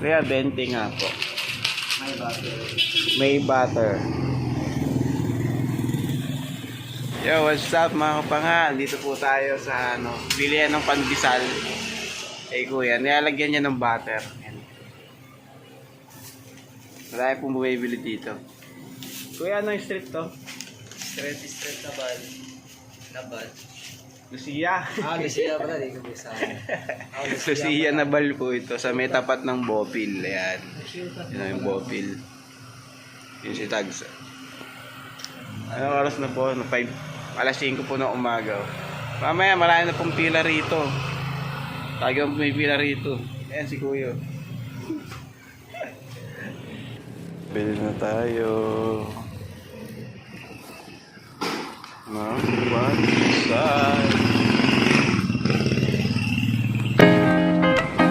Kaya 20 nga po. May butter. May butter. Yo, what's up mga kapangal? Dito po tayo sa bilihan ng pandesal. Kuya, nilalagyan niya ng butter. Yan. Marami pong bumibili dito. Kuya, ano yung street to? Street na bal. Nabal. Lucia. Lucia pala. Di ko bisa. Lucia Nabal po ito. Sa may tapat ng Bopil. Ayan. Yan yung Bopil. Yun si Tags. Anong oras na po? 5, alas 5 po ng umaga. Mamaya marami na pong pila rito. Tagang may pila rito. Ayan si Kuya. Bili na tayo. Mga pandesal.